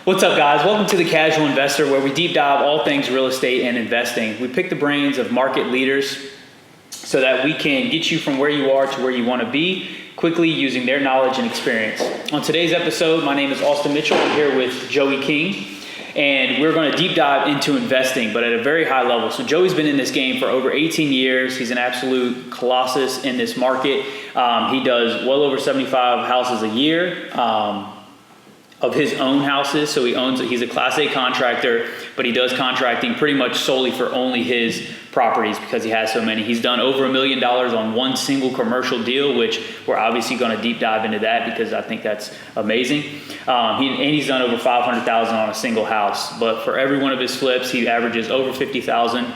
What's up, guys? Welcome to The Casual Investor, where we deep dive all things real estate and investing. We pick the brains of market leaders so that we can get you from where you are to where you want to be quickly using their knowledge and experience. On today's episode, my name is Austin Mitchell. I'm here with Joey King, and we're going to deep dive into investing, but at a very high level. So Joey's been in this game for over 18 years. He's an absolute colossus in this market. He does well over 75 houses a year. Of his own houses. So he's a Class A contractor, but he does contracting pretty much solely for only his properties because he has so many. He's done over $1 million on one single commercial deal, which we're obviously going to deep dive into that because I think that's amazing. He's done over $500,000 on a single house, but for every one of his flips, he averages over $50,000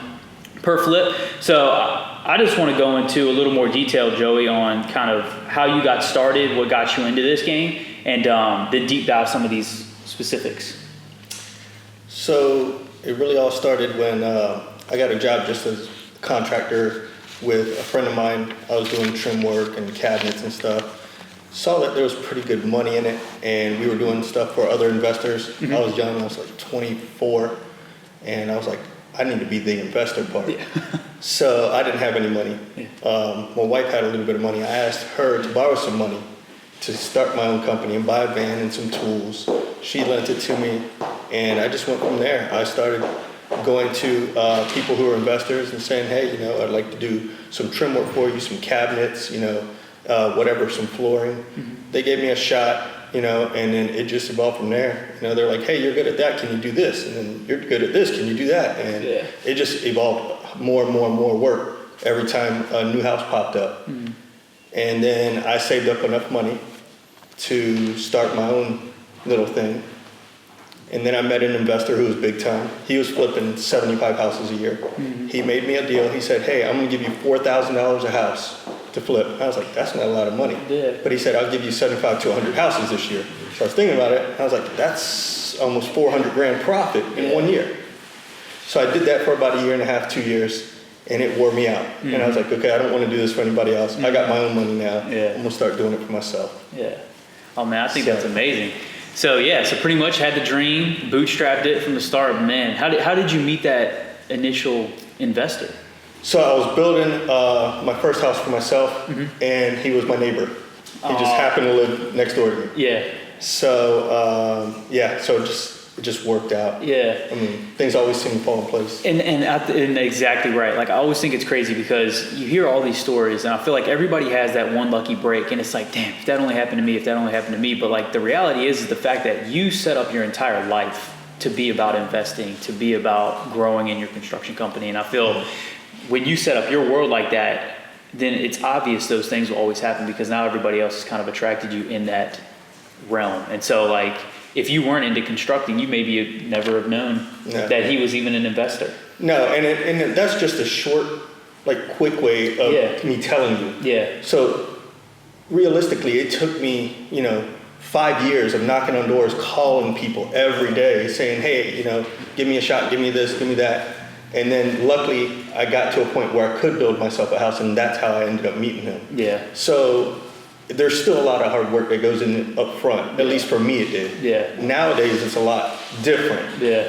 per flip. So I just want to go into a little more detail, Joey, on kind of how you got started, what got you into this game, and then deep dive some of these specifics. So it really all started when I got a job just as a contractor with a friend of mine. I was doing trim work and cabinets and stuff. Saw that there was pretty good money in it, and we were doing stuff for other investors. Mm-hmm. I was young, I was like 24, and I was like, I need to be the investor part. Yeah. So I didn't have any money. Yeah. My wife had a little bit of money. I asked her to borrow some money to start my own company and buy a van and some tools. She lent it to me, and I just went from there. I started going to people who are investors and saying, hey, I'd like to do some trim work for you, some cabinets, whatever, some flooring. Mm-hmm. They gave me a shot, and then it just evolved from there. They're like, hey, you're good at that, can you do this? And then you're good at this, can you do that? And It just evolved more and more and more work every time a new house popped up. Mm-hmm. And then I saved up enough money to start my own little thing. And then I met an investor who was big time. He was flipping 75 houses a year. Mm-hmm. He made me a deal. He said, hey, I'm going to give you $4,000 a house to flip. I was like, that's not a lot of money. Yeah. But he said, I'll give you 75 to 100 houses this year. So I was thinking about it. And I was like, that's almost 400 grand profit in 1 year. So I did that for about a year and a half, 2 years. And it wore me out. Mm-hmm. And I was like, okay, I don't want to do this for anybody else. Mm-hmm. I got my own money now. Yeah. I'm going to start doing it for myself. Yeah. Oh, man, I think that's amazing. So pretty much had the dream, bootstrapped it from the start. Man, how did you meet that initial investor? So I was building my first house for myself, mm-hmm. and he was my neighbor. He just happened to live next door to me. Yeah. So, it just worked out. Yeah. I mean, things always seem to fall in place. And exactly right. Like, I always think it's crazy because you hear all these stories, and I feel like everybody has that one lucky break, and it's like, damn, if that only happened to me, But like, the reality is the fact that you set up your entire life to be about investing, to be about growing in your construction company. And I feel when you set up your world like that, then it's obvious those things will always happen because now everybody else has kind of attracted you in that realm. And so, like, if you weren't into constructing, you maybe never have known that he was even an investor. No, and that's just a short, quick way of me telling you. Yeah. So realistically, it took me, 5 years of knocking on doors, calling people every day, saying, hey, give me a shot, give me this, give me that. And then luckily, I got to a point where I could build myself a house, and that's how I ended up meeting him. Yeah. So there's still a lot of hard work that goes in up front. At least for me, it did. Yeah. Nowadays, it's a lot different. Yeah.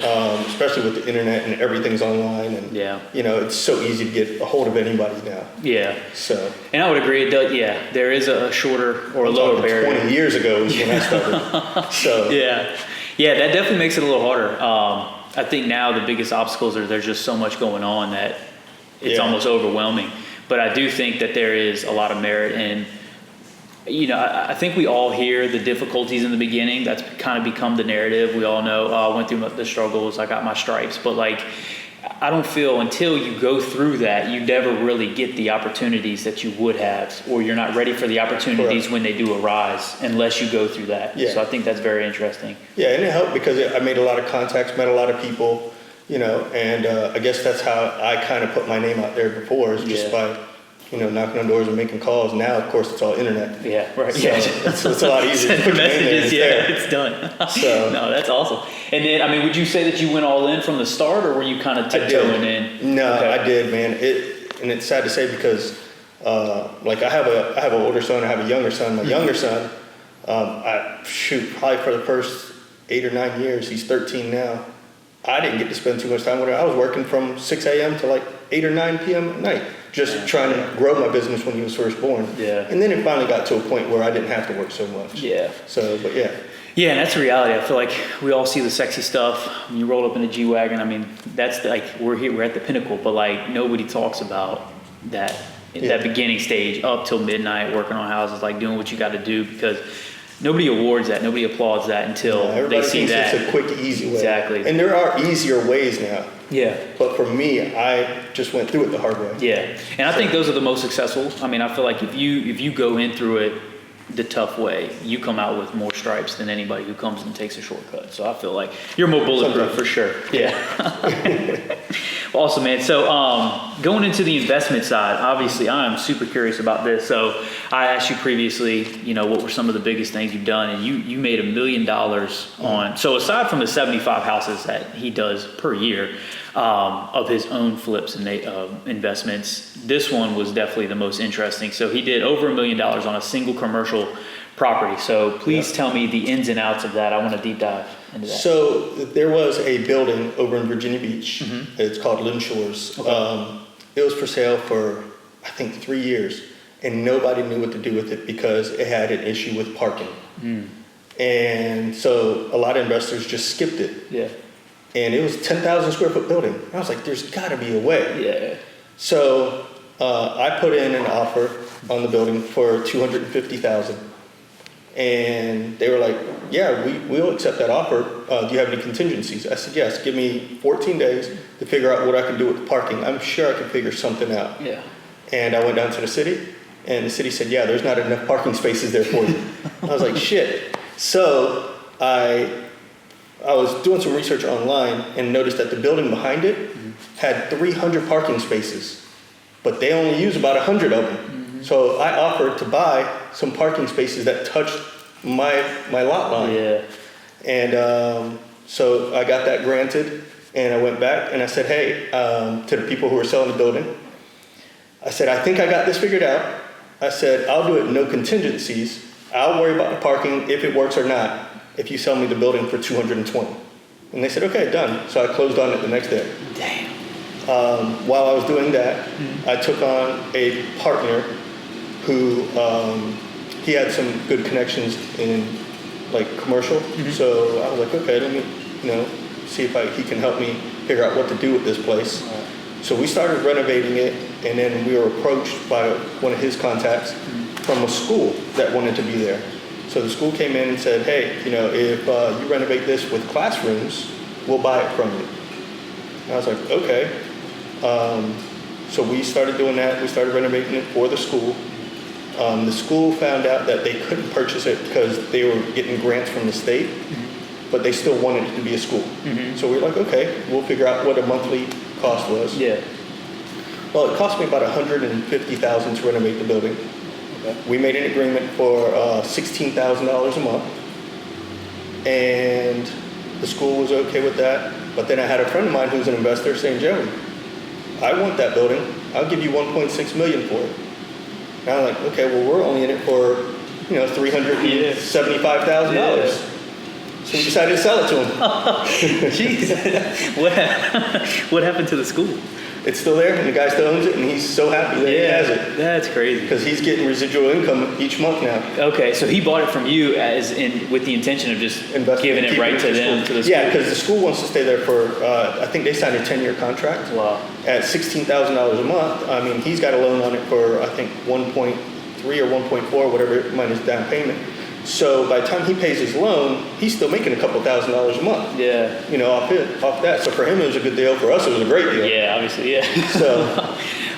Especially with the internet and everything's online, and it's so easy to get a hold of anybody now. Yeah. So. And I would agree. It does. Yeah. There is a shorter or a lower barrier. 20 years ago is when I started. So. Yeah. Yeah. That definitely makes it a little harder. I think now the biggest obstacles are there's just so much going on that it's almost overwhelming. But I do think that there is a lot of merit in. I think we all hear the difficulties in the beginning. That's kind of become the narrative. We all know, I went through the struggles, I got my stripes. But I don't feel until you go through that, you never really get the opportunities that you would have, or you're not ready for the opportunities when they do arise unless you go through that. Yeah. So I think that's very interesting. Yeah, and it helped because I made a lot of contacts, met a lot of people, and I guess that's how I kind of put my name out there before, is just by knocking on doors and making calls. Now, of course, it's all internet. Yeah, right. So it's a lot easier to put messages. It's done. So no, that's awesome. And then, would you say that you went all in from the start, or were you kind of tiptoeing in? No, okay. I did, man. And it's sad to say because, I have an older son, I have a younger son. My younger son, probably for the first 8 or 9 years. He's 13 now. I didn't get to spend too much time with him. I was working from 6 a.m. to like 8 or 9 p.m. at night, just trying to grow my business when he was first born. Yeah. And then it finally got to a point where I didn't have to work so much. Yeah. So, but yeah. Yeah, and that's the reality. I feel like we all see the sexy stuff. When you roll up in a G-Wagon, I mean, that's like, we're here, we're at the pinnacle, but like nobody talks about that, that beginning stage up till midnight, working on houses, like doing what you got to do, because nobody awards that, nobody applauds that until they see thinks that. It's a quick, easy way. Exactly. And there are easier ways now. Yeah. But for me, I just went through it the hard way. Yeah, and I think those are the most successful. I mean, I feel like if you go in through it the tough way, you come out with more stripes than anybody who comes and takes a shortcut. So I feel like you're more bulletproof for sure. Yeah. Awesome, man. So going into the investment side, obviously I'm super curious about this. So I asked you previously, you know, what were some of the biggest things you've done, and you made $1 million on. So aside from the 75 houses that he does per year of his own flips and investments, this one was definitely the most interesting. So he did over $1 million on a single commercial property. So please tell me the ins and outs of that. I want to deep dive into that. So there was a building over in Virginia Beach. It's called Lynn Shores. Okay. It was for sale for, I think, 3 years, and nobody knew what to do with it because it had an issue with parking. And so a lot of investors just skipped it. Yeah. And it was a 10,000 square foot building. And I was like, there's got to be a way. Yeah. So I put in an offer on the building for $250,000. And they were like, yeah, we'll accept that offer. Do you have any contingencies? I said, yes, give me 14 days to figure out what I can do with the parking. I'm sure I can figure something out. Yeah. And I went down to the city, and the city said, yeah, there's not enough parking spaces there for you. I was like, shit. So I was doing some research online and noticed that the building behind it had 300 parking spaces, but they only use about 100 of them. So I offered to buy some parking spaces that touched my lot line. Yeah. And so I got that granted, and I went back and I said, hey, to the people who were selling the building, I said, I think I got this figured out. I said, I'll do it no contingencies. I'll worry about the parking if it works or not, if you sell me the building for $220. And they said, okay, done. So I closed on it the next day. Damn. While I was doing that, I took on a partner who he had some good connections in like commercial. So I was like, okay, let me see if he can help me figure out what to do with this place. Right. So we started renovating it, and then we were approached by one of his contacts from a school that wanted to be there. So the school came in and said, hey, if you renovate this with classrooms, we'll buy it from you. And I was like, okay. So we started doing that. We started renovating it for the school. The school found out that they couldn't purchase it because they were getting grants from the state, but they still wanted it to be a school. So we were like, okay, we'll figure out what a monthly cost was. Yeah. Well, it cost me about $150,000 to renovate the building. Okay. We made an agreement for $16,000 a month, and the school was okay with that. But then I had a friend of mine who's an investor saying, Joey, I want that building. I'll give you $1.6 million for it. And I'm like, okay, well, we're only in it for, $375,000. Yeah. So we decided to sell it to him. Jeez. What happened to the school? It's still there, and the guy still owns it, and he's so happy that he has it. That's crazy. Because he's getting residual income each month now. Okay, so he bought it from you with the intention of just giving it right to them, to the school. Yeah, because the school wants to stay there for, I think they signed a 10-year contract. Wow. At $16,000 a month. I mean, he's got a loan on it for, I think, 1.3 or 1.4, whatever minus down payment. So by the time he pays his loan, he's still making a couple $1,000s a month. Yeah. Off that. So for him, it was a good deal. For us, it was a great deal. Yeah, obviously, yeah. So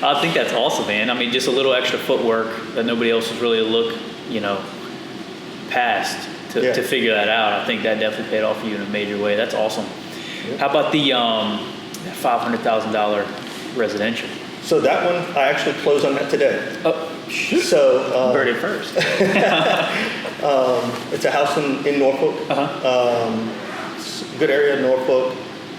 I think that's awesome, man. I mean, just a little extra footwork that nobody else was really past to figure that out. I think that definitely paid off for you in a major way. That's awesome. Yeah. How about the $500,000 residential? So that one, I actually closed on that today. Oh, shoot. So heard it first. It's a house in Norfolk. It's a good area in Norfolk.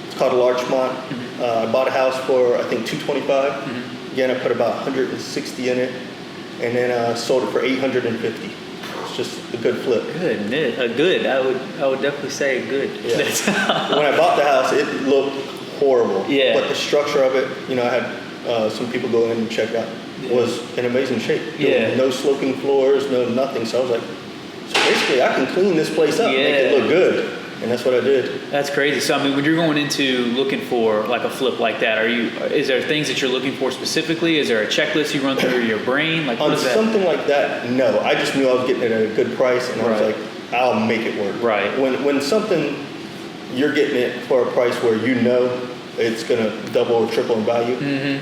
It's called Larchmont. I bought a house for, I think, $225. Again, I put about $160 in it, and then sold it for $850. It's just a good flip. Good. I would definitely say good. Yeah. When I bought the house, it looked horrible. Yeah. But the structure of it, you know, I had some people go in and check it out. It was in amazing shape. There were no sloping floors, no nothing. So I was like, so basically I can clean this place up and make it look good. And that's what I did. That's crazy. So, I mean, when you're going into looking for like a flip like that, is there things that you're looking for specifically? Is there a checklist you run through your brain? Like, on something like that, no. I just knew I was getting it at a good price, and I was like, I'll make it work. Right. When something, you're getting it for a price where you know it's going to double or triple in value,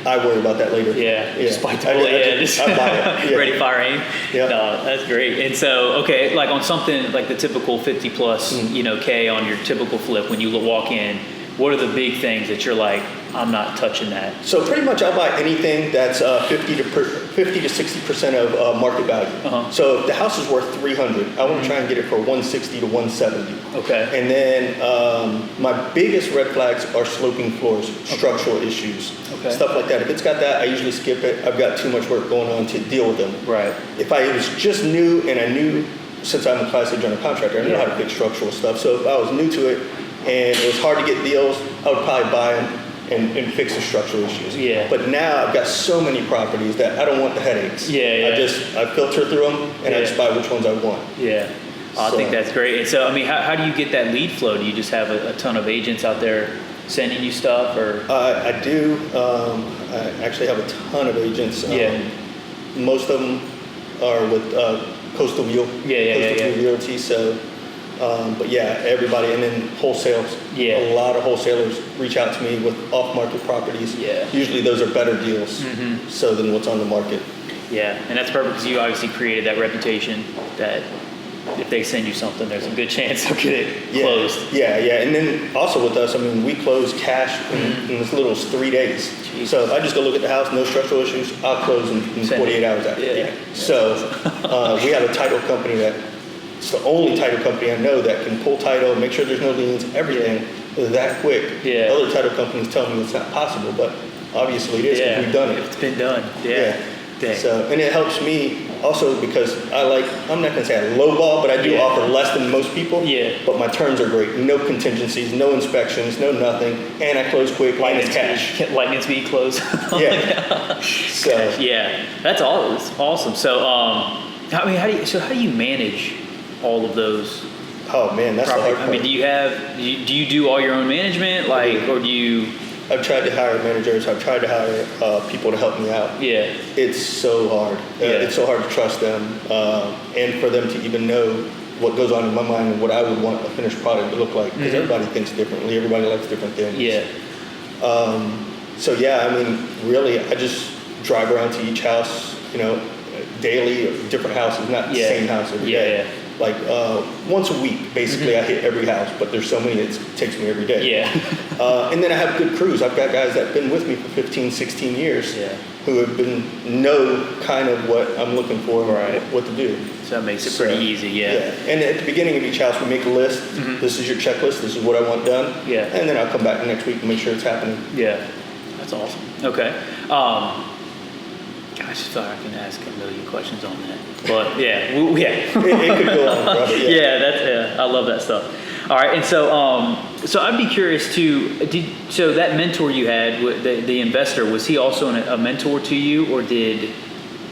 I worry about that later. Just bite the bullet. I buy it. Yeah. Ready, fire, aim. Yeah. No, that's great. And so, okay, like on something like the typical 50 plus, K on your typical flip, when you walk in, what are the big things that you're like, I'm not touching that? So pretty much I'll buy anything that's 50 to 60% of market value. So if the house is worth $300, I want to try and get it for $160 to $170. Okay. And then my biggest red flags are sloping floors, structural issues, stuff like that. If it's got that, I usually skip it. I've got too much work going on to deal with them. Right. If I was just new and I knew, since I'm a Class A general contractor, I know how to fix structural stuff. So if I was new to it and it was hard to get deals, I would probably buy them and fix the structural issues. Yeah. But now I've got so many properties that I don't want the headaches. I filter through them and I just buy which ones I want. Yeah. I think that's great. And so, I mean, how do you get that lead flow? Do you just have a ton of agents out there sending you stuff, or? I do. I actually have a ton of agents. Most of them are with Coastal View. Coastal View Realty. So, but yeah, everybody, and then wholesales. A lot of wholesalers reach out to me with off-market properties. Usually those are better deals so than what's on the market. Yeah, and that's perfect because you obviously created that reputation that if they send you something, there's a good chance they'll get it closed. Yeah. And then also with us, I mean, we close cash in as little as 3 days. Jeez. So if I just go look at the house, no structural issues, I'll close in 48 hours after. So we have a title company it's the only title company I know that can pull title, make sure there's no liens, everything that quick. Other title companies tell me it's not possible, but obviously it is because we've done it. It's been done. So, and it helps me also because I'm not going to say I lowball, but I do offer less than most people. But my terms are great. No contingencies, no inspections, no nothing. And I close quick, and it's cash. Lightning speed close. So. That's all. It's awesome. So, how do you manage all of those? Oh man, that's the hard part. I mean, do you do all your own management, or do you? I've tried to hire managers. I've tried to hire people to help me out. It's so hard. It's so hard to trust them, and for them to even know what goes on in my mind and what I would want a finished product to look like. Because everybody thinks differently. Everybody likes different things. So I mean, really, I just drive around to each house, daily, different houses, not the same house every day. Like once a week, basically, I hit every house, but there's so many it takes me every day. And then I have good crews. I've got guys that have been with me for 15, 16 years who have know kind of what I'm looking for, what to do. So that makes it pretty easy, And at the beginning of each house, we make a list. This is your checklist. This is what I want done. And then I'll come back next week and make sure it's happening. That's awesome. Okay. I just thought I can ask a million questions on that, but it could go on forever. I love that stuff. All right, and so I'd be curious too. So that mentor you had, the investor, was he also a mentor to you, or did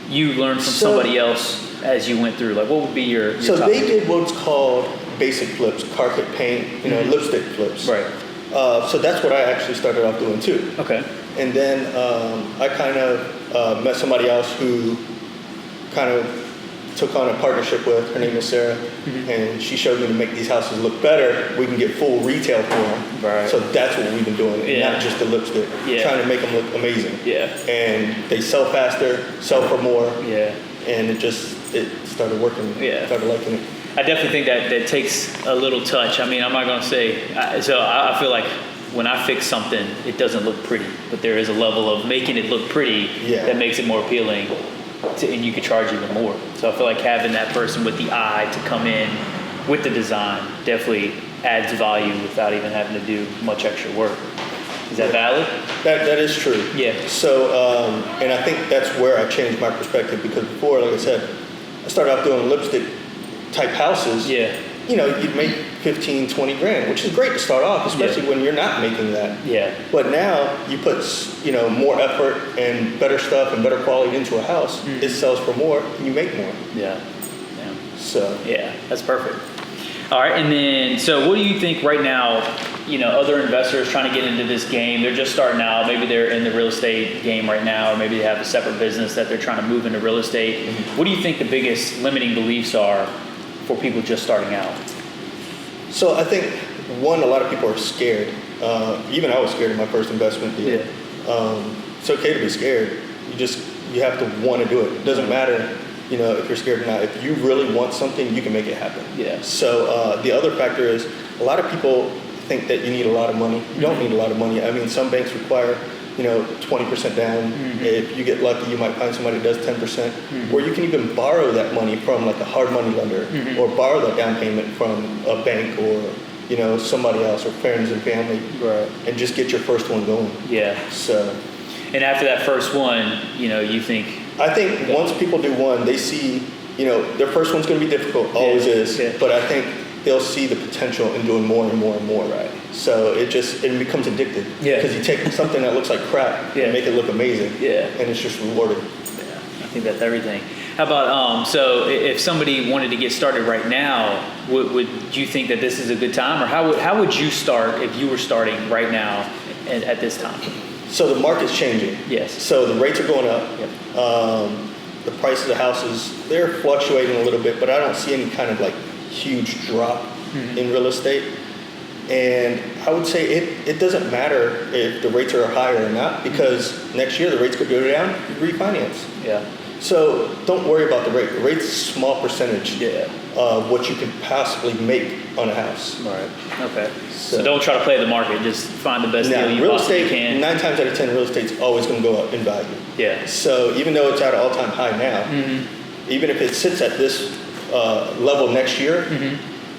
you learn from somebody else as you went through? Like, what would be your So top they did what's called basic flips, carpet paint, lipstick flips. So that's what I actually started off doing too. Okay. And then I kind of met somebody else who kind of took on a partnership with. Her name is Sarah, and she showed me to make these houses look better. We can get full retail for them. So that's what we've been doing, and not just the lipstick. Trying to make them look amazing. And they sell faster, sell for more. And it started working. Started liking it. I definitely think that takes a little touch. I mean, I'm not going to say. I feel like when I fix something, it doesn't look pretty, but there is a level of making it look pretty that makes it more appealing, and you could charge even more. So I feel like having that person with the eye to come in with the design definitely adds value without even having to do much extra work. Is that valid? That is true. So, and I think that's where I changed my perspective, because before, like I said, I started off doing lipstick type houses, Yeah. you know, you'd make 15, 20 grand, which is great to start off, especially when you're not making that. Yeah. But now you put, you know, more effort and better stuff and better quality into a house, it sells for more and you make more. Yeah. Yeah. So. Yeah, that's perfect. All right, and then, so what do you think right now, you know, other investors trying to get into this game, they're just starting out, maybe they're in the real estate game right now, or maybe they have a separate business that they're trying to move into real estate. What do you think the biggest limiting beliefs are for people just starting out? So I think, one, a lot of people are scared. Even I was scared of my first investment deal. Yeah. It's okay to be scared. You have to want to do it. It doesn't matter, you know, if you're scared or not. If you really want something, you can make it happen. Yeah. So the other factor is, a lot of people think that you need a lot of money. You don't need a lot of money. I mean, some banks require, you know, 20% down. If you get lucky, you might find somebody that does 10%. Or you can even borrow that money from like a hard money lender, or borrow that down payment from a bank or, you know, somebody else, or friends and family, and just get your first one going. Yeah. So. And after that first one, you know, you think? I think once people do one, they see, you know, their first one's going to be difficult, always is. Yeah. But I think they'll see the potential in doing more and more and more. Right. So it becomes addictive. Yeah. Because you take something that looks like crap and make it look amazing. Yeah. And it's just rewarding. Yeah. I think that's everything. How about, so if somebody wanted to get started right now, would you think that this is a good time? Or how would you start if you were starting right now at this time? So the market's changing. Yes. So the rates are going up. Yep. The prices of houses, they're fluctuating a little bit, but I don't see any kind of like huge drop in real estate. And I would say it doesn't matter if the rates are higher or not, because next year the rates could go down, you refinance. Yeah. So don't worry about the rate. The rate's a small percentage of what you could possibly make on a house. Right. Okay. So don't try to play the market. Just find the best deal you real possibly estate, can. 9 times out of 10, real estate's always going to go up in value. Yeah. So even though it's at an all-time high now, even if it sits at this level next year,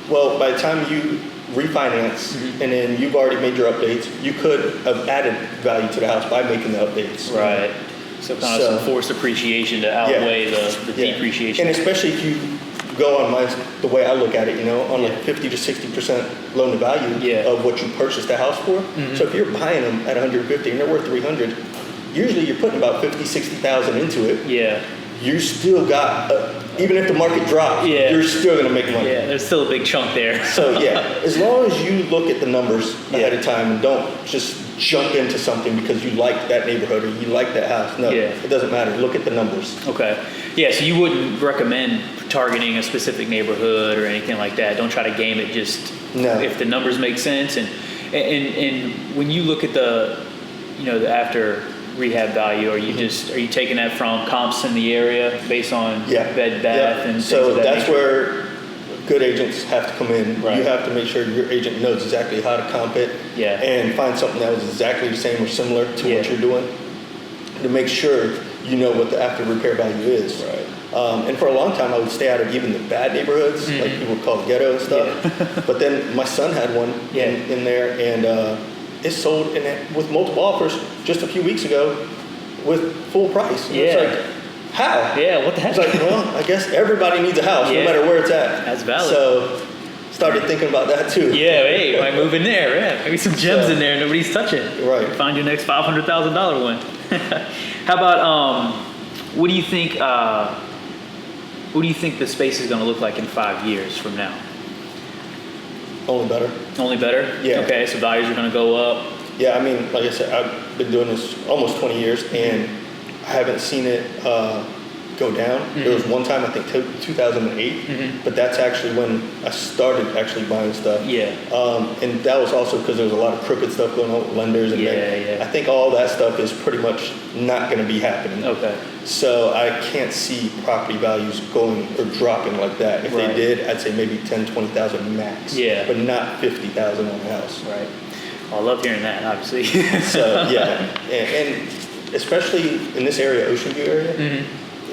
well, by the time you refinance and then you've already made your updates, you could have added value to the house by making the updates. Right. So kind of some forced appreciation to outweigh the depreciation. And especially if you go on the way I look at it, you know, on like 50 to 60% loan to value of what you purchased the house for. So if you're buying them at 150 and they're worth 300, usually you're putting about 50, 60,000 into it. Yeah. You still got, even if the market drops, you're still going to make money. Yeah, there's still a big chunk there. So as long as you look at the numbers ahead of time and don't just jump into something because you like that neighborhood or you like that house. No, it doesn't matter. Look at the numbers. Okay. Yeah, so you wouldn't recommend targeting a specific neighborhood or anything like that. Don't try to game it, just if the numbers make sense. And when you look at the, you know, the after rehab value, are you taking that from comps in the area based on bed, bath, and so things of that that's nature? Where good agents have to come in. Right. You have to make sure your agent knows exactly how to comp it and find something that was exactly the same or similar to what you're doing to make sure you know what the after repair value is. Right. And for a long time, I would stay out of even the bad neighborhoods, like people would call ghetto and stuff. But then my son had one in there, and it sold with multiple offers just a few weeks ago with full price. And it's like, how? Yeah, what the heck? It's like, well, I guess everybody needs a house, no matter where it's at. That's valid. So started thinking about that too. Yeah, hey, might move in there. Yeah, maybe some gems in there nobody's touching. Right. Find your next $500,000 one. How about what do you think? What do you think the space is going to look like in 5 years from now? Only better. Only better? Yeah. Okay, so values are going to go up. Yeah, I mean, like I said, I've been doing this almost 20 years, and I haven't seen it go down. There was one time, I think 2008, but that's actually when I started actually buying stuff. Yeah. And that was also because there was a lot of crooked stuff going on with lenders. And I think all that stuff is pretty much not going to be happening. Okay. So I can't see property values going or dropping like that. If they did, I'd say maybe 10, 20,000 max. Yeah. But not 50,000 on a house. Right. Well, I love hearing that, obviously. So, yeah. And especially in this area, Ocean View area,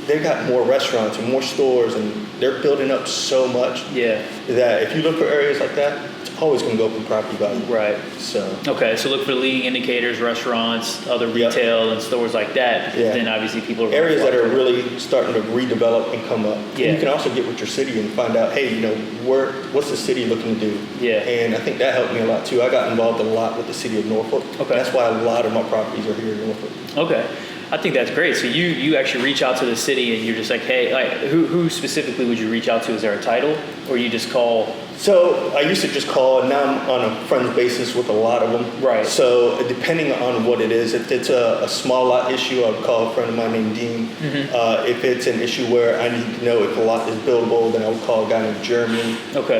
they've got more restaurants and more stores, and they're building up so much that if you look for areas like that, it's always going to go up in property value. Right. So. Okay, so look for leading indicators, restaurants, other Yep. retail and stores like that. Because Yeah. then obviously people are Areas that are really starting to redevelop and come up. Yeah. And you can also get with your city and find out, hey, what's the city looking to do? Yeah. And I think that helped me a lot too. I got involved a lot with the city of Norfolk. Okay. That's why a lot of my properties are here in Norfolk. Okay. I think that's great. So you actually reach out to the city and you're just like, hey, like who specifically would you reach out to? Is there a title or you just call? So I used to just call, and now I'm on a friends basis with a lot of them. Right. So depending on what it is, if it's a small lot issue, I would call a friend of mine named Dean. If it's an issue where I need to know if a lot is buildable, then I would call a guy named Jeremy. Okay.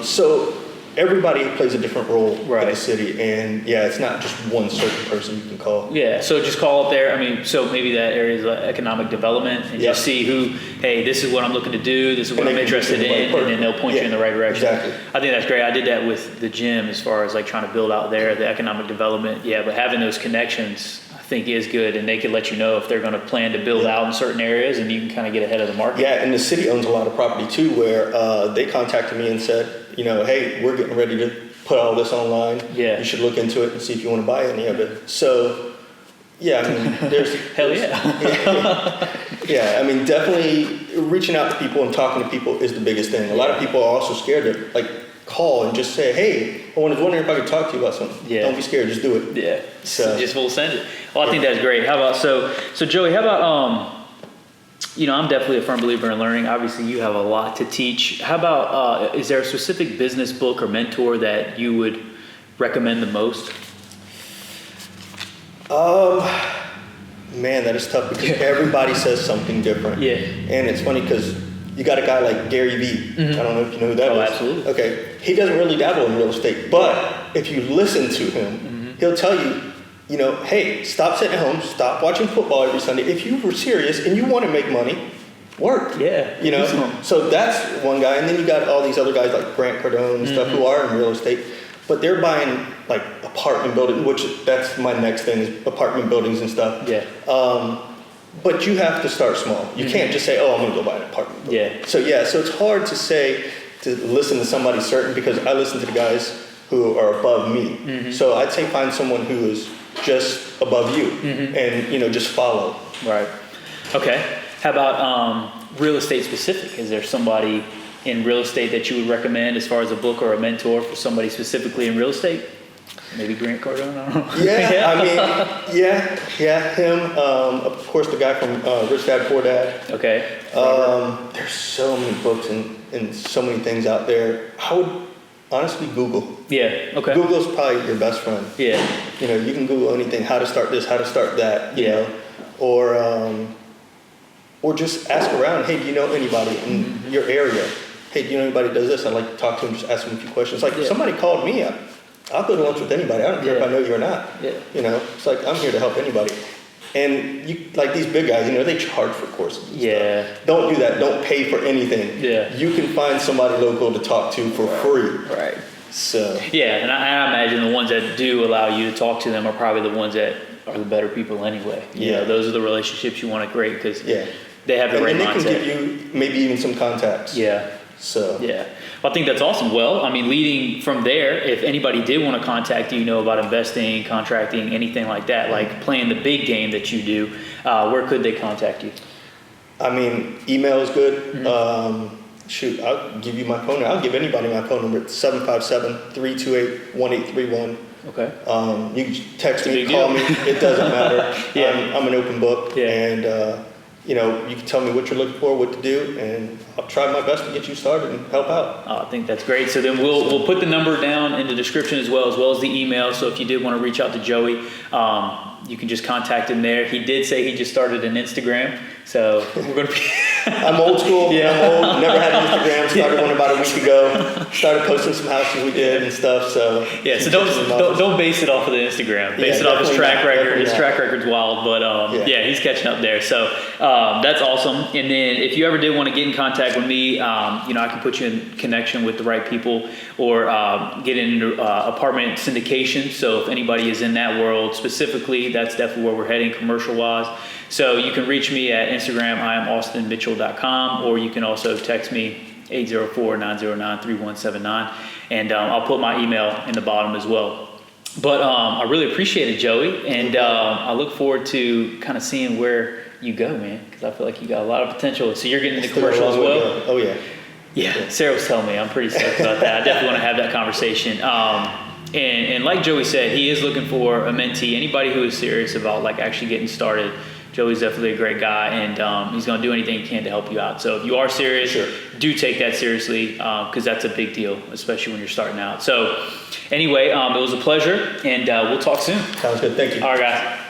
So everybody plays a different role Right. in the city, and yeah, it's not just one certain person you can call. Yeah, so just call up there. I mean, so maybe that area is like economic development and Yeah. just see hey, this is what I'm looking to do, this is what And I'm they can interested get you in in, the right and then they'll point Yeah, you in the right direction. exactly. I think that's great. I did that with the gym as far as like trying to build out there, the economic development. Yeah, but having those connections, I think is good, and they can let you know if they're going to plan to build out in certain areas, and you can kind of get ahead of the market. Yeah, and the city owns a lot of property too, where they contacted me and said, hey, we're getting ready to put all this online. Yeah. You should look into it and see if you want to buy any of it. So, yeah, I mean, there's... Hell yeah. Yeah, I mean, definitely reaching out to people and talking to people is the biggest thing. A lot of people are also scared to, call and just say, hey, I was wondering if I could talk to you about something. Yeah. Don't be scared, just do it. Yeah, So- just full send it. Well, I think that's great. How about, so Joey, how about, I'm definitely a firm believer in learning. Obviously, you have a lot to teach. How about, is there a specific business book or mentor that you would recommend the most? Man, that is tough because everybody says something different. Yeah. And it's funny because you got a guy like Gary Vee. I don't know if you know who that is. Oh, absolutely. Okay. He doesn't really dabble in real estate, but if you listen to him, he'll tell you, hey, stop sitting at home, stop watching football every Sunday. If you were serious and you want to make money, work. Yeah. So that's one guy. And then you got all these other guys like Grant Cardone and stuff who are in real estate, but they're buying like apartment buildings, which that's my next thing is apartment buildings and stuff. Yeah. But you have to start small. You can't just say, I'm going to go buy an apartment building. Yeah. So it's hard to say, to listen to somebody certain because I listen to the guys who are above me. So I'd say find someone who is just above you and, just follow. Right. Okay. How about real estate specific? Is there somebody in real estate that you would recommend as far as a book or a mentor for somebody specifically in real estate? Maybe Grant Cardone, I don't know. Yeah, I mean, him. Of course, the guy from Rich Dad Poor Dad. Okay. There's so many books and so many things out there. I would honestly Google. Yeah. Okay. Google's probably your best friend. Yeah. You can Google anything, how to start this, how to start that, Yeah. or just ask around, hey, do you know anybody in your area? Hey, do you know anybody that does this? I'd like to talk to them, just ask them a few questions. Like, if somebody called me, I'll go to lunch with anybody. I don't care if I know you or not. Yeah. It's like, I'm here to help anybody. And like these big guys, they charge for courses. And Yeah. stuff. Don't do that. Don't pay for anything. Yeah. You can find somebody local to talk to for free. Right. So. Yeah, and I imagine the ones that do allow you to talk to them are probably the ones that are the better people anyway. Those are the relationships you want to create because they have the right and they mindset. can give you maybe even some contacts. Yeah. So. Yeah. Well, I think that's awesome. Well, I mean, leading from there, if anybody did want to contact you, about investing, contracting, anything like that, like playing the big game that you do, where could they contact you? I mean, email is good. Shoot, I'll give you my phone number. I'll give anybody my phone number. It's 757-328-1831. Okay. You can text me, big call deal. me. It doesn't matter. Yeah. I'm an open book. Yeah. And, you can tell me what you're looking for, what to do, and I'll try my best to get you started and help out. I think that's great. So then we'll put the number down in the description as well as the email. So if you did want to reach out to Joey, you can just contact him there. He did say he just started an Instagram. So we're going to be... I'm old school. Yeah. I'm old. Never had an Instagram. Started one about a week ago. Started posting some houses we did and stuff. So so don't base it off of the Instagram. Base it off his track record. His track record's wild, but he's catching up there. So that's awesome. And then if you ever did want to get in contact with me, I can put you in connection with the right people or get into apartment syndication. So if anybody is in that world specifically, that's definitely where we're heading commercial wise. So you can reach me at Instagram. I am austinmitchell.com, or you can also text me 804-909-3179. And I'll put my email in the bottom as well. But I really appreciate it, Joey. And I look forward to kind of seeing where you go, man, because I feel like you got a lot of potential. So you're getting into commercial as well? Oh, yeah. Yeah, Sarah was telling me. I'm pretty stoked about that. I definitely want to have that conversation. And like Joey said, he is looking for a mentee. Anybody who is serious about like actually getting started, Joey's definitely a great guy, and he's going to do anything he can to help you out. So if you are serious, Sure. do take that seriously, because that's a big deal, especially when you're starting out. So anyway, it was a pleasure, and we'll talk soon. Sounds good. Thank you. All right, guys.